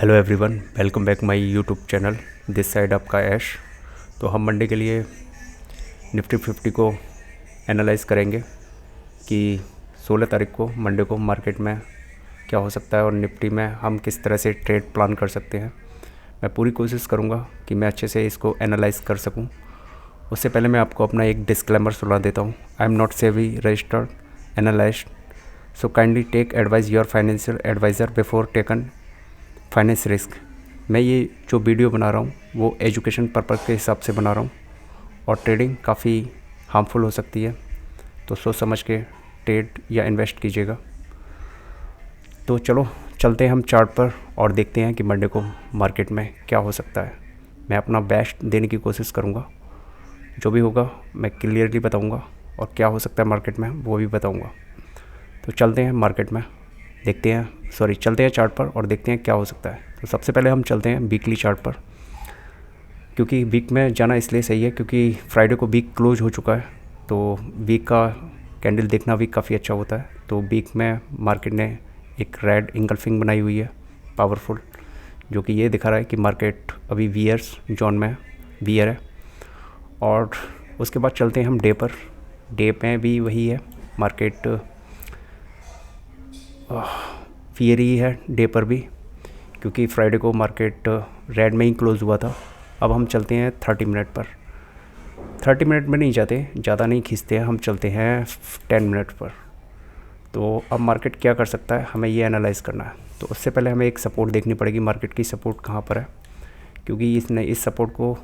Hello everyone, welcome back my YouTube channel. This side आपका ऐश। तो हम मंडे के लिए निफ्टी 50 को एनालाइज करेंगे कि 16 तारीख को मंडे को मार्केट में क्या हो सकता है और निफ्टी में हम किस तरह से ट्रेड प्लान कर सकते हैं। मैं पूरी कोशिश करूंगा कि मैं अच्छे से इसको एनालाइज कर सकूं। उससे पहले मैं आपको अपना एक डिस्क्लेमर सुना देता हूं। I am not SEBI registered analyst, so kindly take advice your financial adviser before taken finance risk. मैं ये जो वीडियो बना रहा हूँ वो एजुकेशन पर्पज़ के हिसाब से बना रहा हूँ और ट्रेडिंग काफ़ी हार्मफुल हो सकती है, तो सोच समझ के ट्रेड या इन्वेस्ट कीजिएगा। तो चलो चलते हैं हम चार्ट पर और देखते हैं कि मंडे को मार्केट में क्या हो सकता है। मैं अपना बेस्ट देने की कोशिश करूँगा, जो भी होगा मैं क्लियरली बताऊँगा और क्या हो सकता है मार्केट में वो भी बताऊँगा। तो चलते हैं मार्केट में, चलते हैं चार्ट पर और देखते हैं क्या हो सकता है। तो सबसे पहले हम चलते हैं वीकली चार्ट पर, क्योंकि वीक में जाना इसलिए सही है क्योंकि फ्राइडे को वीक क्लोज हो चुका है, तो वीक का कैंडल देखना भी काफ़ी अच्छा होता है। तो वीक में मार्केट ने एक रेड इंगल्फिंग बनाई हुई है पावरफुल, जो कि ये दिखा रहा है कि मार्केट अभी वियर्स जोन में वियर है। और उसके बाद चलते हैं हम डे पर। डे में भी वही है, मार्केट फियर ही है डे पर भी, क्योंकि फ्राइडे को मार्केट रेड में ही क्लोज़ हुआ था। अब हम चलते हैं 30 मिनट पर। 30 मिनट में नहीं जाते, ज़्यादा नहीं खींचते हैं, हम चलते हैं 10 मिनट पर। तो अब मार्केट क्या कर सकता है हमें ये एनालाइज़ करना है। तो उससे पहले हमें एक सपोर्ट देखनी पड़ेगी, मार्केट की सपोर्ट कहाँ पर है, क्योंकि इसने इस सपोर्ट को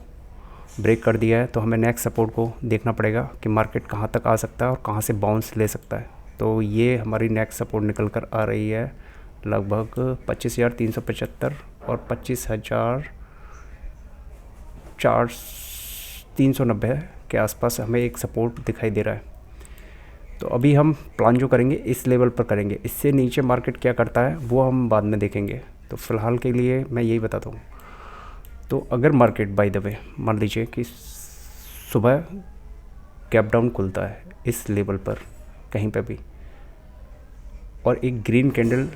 ब्रेक कर दिया है। तो हमें नेक्स्ट सपोर्ट को देखना पड़ेगा कि मार्केट कहाँ तक आ सकता है और कहाँ से बाउंस ले सकता है। तो ये हमारी नेक्स्ट सपोर्ट निकल कर आ रही है लगभग 25,375 और 25,390 के आसपास हमें एक सपोर्ट दिखाई दे रहा है। तो अभी हम प्लान जो करेंगे इस लेवल पर करेंगे, इससे नीचे मार्केट क्या करता है वो हम बाद में देखेंगे। तो फ़िलहाल के लिए मैं यही बताता हूँ। तो अगर मार्केट बाय द वे मान लीजिए कि सुबह गैप डाउन खुलता है इस लेवल पर कहीं पे भी और एक ग्रीन कैंडल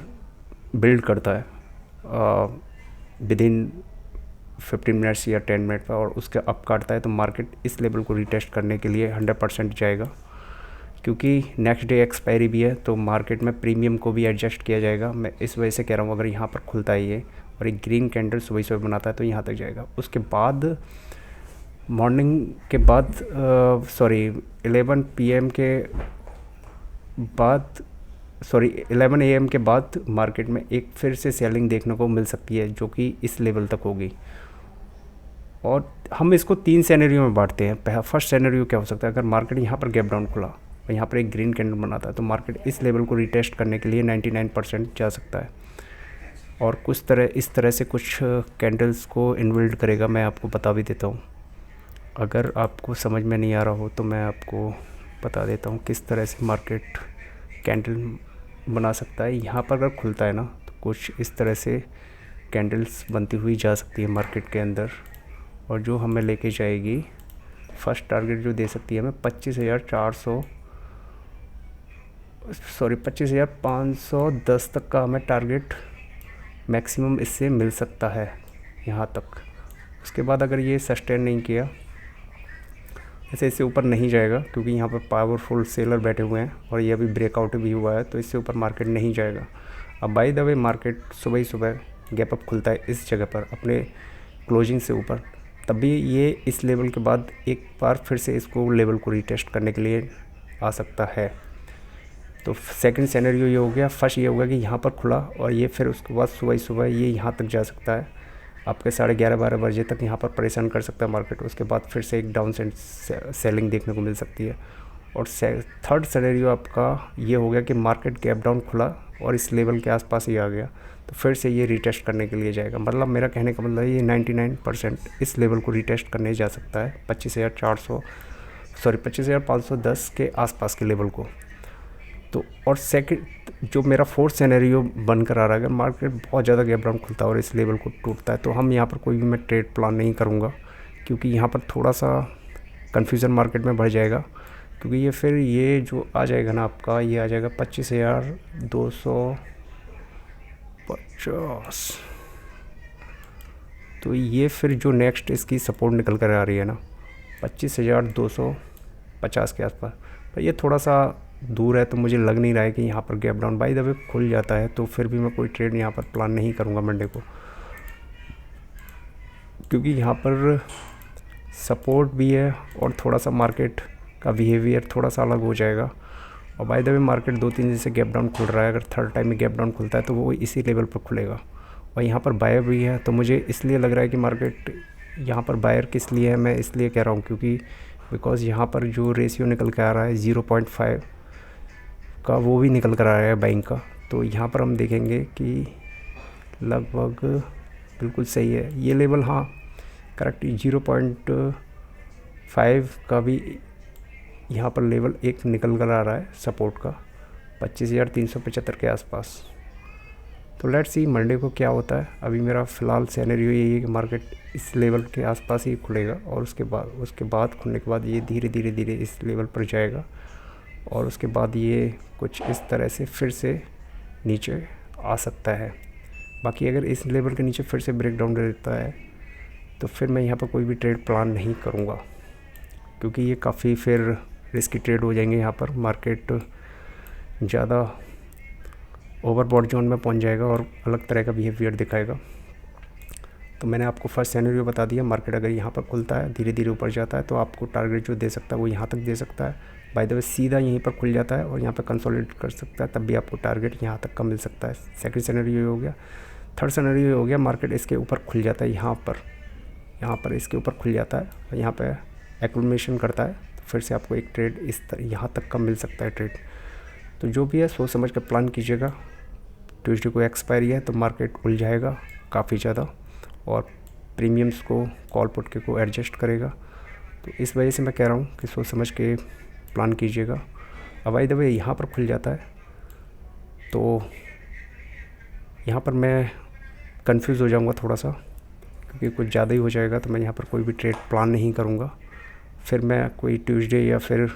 बिल्ड करता है विद इन 15 मिनट्स या 10 मिनट पर और उसके अप काटता है, तो मार्केट इस लेवल को रिटेस्ट करने के लिए 100% जाएगा, क्योंकि नेक्स्ट डे एक्सपायरी भी है। तो मार्केट में प्रीमियम को भी एडजस्ट किया जाएगा। मैं इस वजह से कह रहा हूँ, अगर यहाँ पर खुलता है ये और एक ग्रीन कैंडल सुबह सुबह बनाता है तो यहाँ तक जाएगा। उसके बाद मॉर्निंग के बाद 11 PM के बाद 11 AM के बाद मार्केट में एक फिर से सेलिंग देखने को मिल सकती है, जो कि इस लेवल तक होगी। और हम इसको 3 सिनेरियो में बांटते हैं। फर्स्ट सिनेरियो क्या हो सकता है, अगर मार्केट यहाँ पर गैप डाउन खुला और यहाँ पर एक ग्रीन कैंडल बनाता है तो मार्केट इस लेवल को रिटेस्ट करने के लिए 99% जा सकता है और इस तरह से कुछ कैंडल्स को इन्बिल्ड करेगा। मैं आपको बता भी देता हूँ, अगर आपको समझ में नहीं आ रहा हो तो मैं आपको बता देता हूँ किस तरह से मार्केट कैंडल बना सकता है। यहाँ पर अगर खुलता है ना तो कुछ इस तरह से कैंडल्स बनती हुई जा सकती है मार्केट के अंदर, और जो हमें लेके जाएगी फर्स्ट टारगेट जो दे सकती है हमें 25,510 तक का हमें टारगेट मैक्सिमम इससे मिल सकता है यहाँ तक। उसके बाद अगर ये सस्टेन नहीं किया, ऐसे इससे ऊपर नहीं जाएगा, क्योंकि यहाँ पर पावरफुल सेलर बैठे हुए हैं और ये अभी ब्रेकआउट भी हुआ है, तो इससे ऊपर मार्केट नहीं जाएगा। अब बाय द वे मार्केट सुबह ही सुबह गैप अप खुलता है इस जगह पर अपने क्लोजिंग से ऊपर, तभी ये इस लेवल के बाद एक बार फिर से इसको लेवल को रिटेस्ट करने के लिए आ सकता है। तो सेकंड सिनेरियो ये हो गया। फर्स्ट ये होगा कि यहाँ पर खुला और ये फिर उसके बाद सुबह ही सुबह ये यहाँ तक जा सकता है, आपके 11:30-12 बजे तक यहाँ पर परेशान कर सकता है मार्केट। उसके बाद फिर से एक डाउन सेलिंग देखने को मिल सकती है। और थर्ड सिनेरियो आपका ये हो गया कि मार्केट गैप डाउन खुला और इस लेवल के आसपास ही आ गया, तो फिर से ये रिटेस्ट करने के लिए जाएगा। मतलब मेरा कहने का मतलब ये 99% इस लेवल को रिटेस्ट करने जा सकता है 25,510 के आसपास के लेवल को। तो और सेकंड जो मेरा फोर्थ सिनेरियो बनकर आ रहा है, अगर मार्केट बहुत ज़्यादा गैप डाउन खुलता है और इस लेवल को टूटता है तो हम यहाँ पर कोई भी मैं ट्रेड प्लान नहीं करूँगा, क्योंकि यहाँ पर थोड़ा सा कन्फ्यूज़न मार्केट में बढ़ जाएगा। क्योंकि ये फिर ये जो आ जाएगा ना आपका, ये आ जाएगा 25,250 तो ये फिर जो नेक्स्ट इसकी सपोर्ट निकल कर आ रही है ना 25,250 के आसपास, पर ये थोड़ा सा दूर है, तो मुझे लग नहीं रहा है कि यहाँ पर gap down by the way खुल जाता है तो फिर भी मैं कोई ट्रेड यहाँ पर प्लान नहीं करूँगा मंडे को, क्योंकि यहाँ पर सपोर्ट भी है और थोड़ा सा मार्केट का बिहेवियर थोड़ा सा अलग हो जाएगा। और बाय द वे मार्केट 2-3 दिन से गैप डाउन खुल रहा है, अगर थर्ड टाइम में गैप डाउन खुलता है तो वो इसी लेवल पर खुलेगा। और यहाँ पर बायर भी है, तो मुझे इसलिए लग रहा है कि मार्केट यहाँ पर बायर किस लिए है, मैं इसलिए कह रहा हूँ क्योंकि बिकॉज़ यहाँ पर जो रेशियो निकल के आ रहा है 0.5 का, वो भी निकल कर आ रहा है बाइंग का। तो यहाँ पर हम देखेंगे कि लगभग बिल्कुल सही है ये लेवल, हाँ करेक्ट 0.5 का भी यहाँ पर लेवल एक निकल कर आ रहा है सपोर्ट का 25,375 के आसपास। तो लेट्स सी मंडे को क्या होता है। अभी मेरा फ़िलहाल सिनेरियो यही है कि मार्केट इस लेवल के आसपास ही खुलेगा और उसके बाद खुलने के बाद ये धीरे धीरे इस लेवल पर जाएगा और उसके बाद ये कुछ इस तरह से फिर से नीचे आ सकता है। बाकी अगर इस लेवल के नीचे फिर से ब्रेक डाउन देता है तो फिर मैं यहाँ पर कोई भी ट्रेड प्लान नहीं करूँगा, क्योंकि ये काफ़ी फिर रिस्की ट्रेड हो जाएंगे। यहाँ पर मार्केट ज़्यादा ओवरबॉट जोन में पहुँच जाएगा और अलग तरह का बिहेवियर दिखाएगा। तो मैंने आपको फर्स्ट सिनेरियो बता दिया, मार्केट अगर यहाँ पर खुलता है धीरे धीरे ऊपर जाता है तो आपको टारगेट जो दे सकता है वो यहाँ तक दे सकता है। बाय द वे सीधा यहीं पर खुल जाता है और यहाँ पर कंसोलिडेट कर सकता है, तब भी आपको टारगेट यहाँ तक का मिल सकता है। सेकंड सिनेरियो हो गया। थर्ड सिनेरियो हो गया मार्केट इसके ऊपर खुल जाता है, यहाँ पर इसके ऊपर खुल जाता है और यहाँ पर एक्यूमुलेशन करता है, तो फिर से आपको एक ट्रेड इस तरह यहाँ तक का मिल सकता है ट्रेड। तो जो भी है सोच समझ कर प्लान कीजिएगा। ट्यूसडे को एक्सपायरी है तो मार्केट उलझाएगा काफ़ी ज़्यादा और प्रीमियम्स को कॉल पुट के को एडजस्ट करेगा। तो इस वजह से मैं कह रहा हूँ कि सोच समझ के प्लान कीजिएगा। अब बाय द वे यहाँ पर खुल जाता है तो यहाँ पर मैं कंफ्यूज हो जाऊँगा थोड़ा सा, क्योंकि कुछ ज़्यादा ही हो जाएगा, तो मैं यहाँ पर कोई भी ट्रेड प्लान नहीं करूँगा। फिर मैं कोई ट्यूसडे या फिर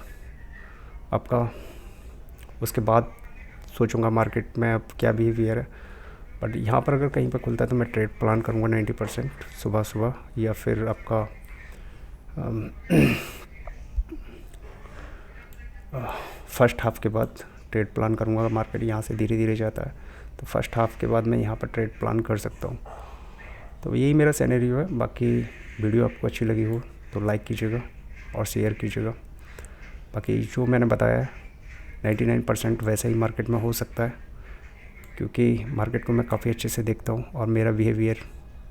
आपका उसके बाद सोचूंगा मार्केट में अब क्या बिहेवियर है। बट यहाँ पर अगर कहीं पर खुलता है तो मैं ट्रेड प्लान करूँगा 90% सुबह या फिर आपका फर्स्ट हाफ़ के बाद ट्रेड प्लान करूँगा। मार्केट यहाँ से धीरे धीरे जाता है तो फर्स्ट हाफ़ के बाद मैं यहाँ पर ट्रेड प्लान कर सकता हूँ। तो यही मेरा सिनेरियो है। बाकी वीडियो आपको अच्छी लगी हो तो लाइक कीजिएगा और शेयर कीजिएगा। बाकी जो मैंने बताया है 99% वैसा ही मार्केट में हो सकता है, क्योंकि मार्केट को मैं काफ़ी अच्छे से देखता हूँ और मेरा बिहेवियर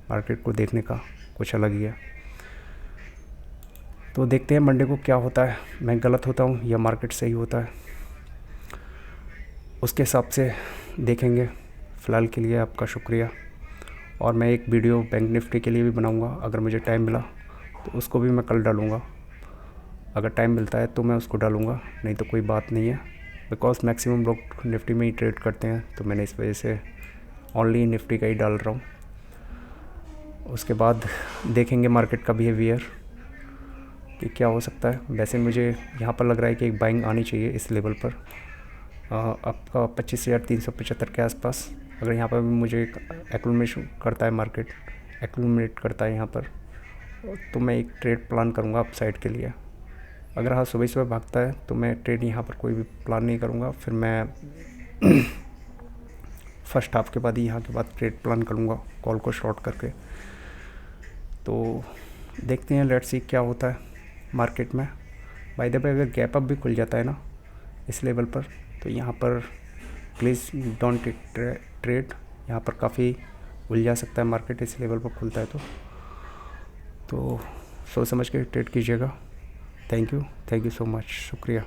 मार्केट को देखने का कुछ अलग ही है। तो देखते हैं मंडे को क्या होता है, मैं गलत होता हूँ या मार्केट सही होता है, उसके हिसाब से देखेंगे। फ़िलहाल के लिए आपका शुक्रिया। और मैं एक वीडियो बैंक निफ्टी के लिए भी बनाऊँगा, अगर मुझे टाइम मिला तो उसको भी मैं कल डालूँगा। अगर टाइम मिलता है तो मैं उसको डालूँगा, नहीं तो कोई बात नहीं है, बिकॉज़ मैक्सिमम लोग निफ्टी में ही ट्रेड करते हैं, तो मैंने इस वजह से ओनली निफ्टी का ही डाल रहा हूँ। उसके बाद देखेंगे मार्केट का बिहेवियर कि क्या हो सकता है। वैसे मुझे यहाँ पर लग रहा है कि एक बाइंग आनी चाहिए इस लेवल पर आपका 25,375 के आसपास। अगर यहाँ पर मुझे एक्यूमुलेशन करता है, मार्केट एक्यूमुलेट करता है यहाँ पर, तो मैं एक ट्रेड प्लान करूँगा अप साइड के लिए। अगर हाँ सुबह भागता है तो मैं ट्रेड यहाँ पर कोई भी प्लान नहीं करूँगा, फिर मैं फर्स्ट हाफ के बाद ही यहाँ के बाद ट्रेड प्लान करूँगा कॉल को शॉर्ट करके। तो देखते हैं, लेट्स सी क्या होता है मार्केट में। बाय द वे अगर गैप अप भी खुल जाता है ना इस लेवल पर, तो यहाँ पर प्लीज़ डोंट टेक ट्रेड। यहाँ पर काफ़ी उलझा सकता है मार्केट इस लेवल पर खुलता है तो सोच समझ के ट्रेड कीजिएगा। थैंक यू सो मच, शुक्रिया।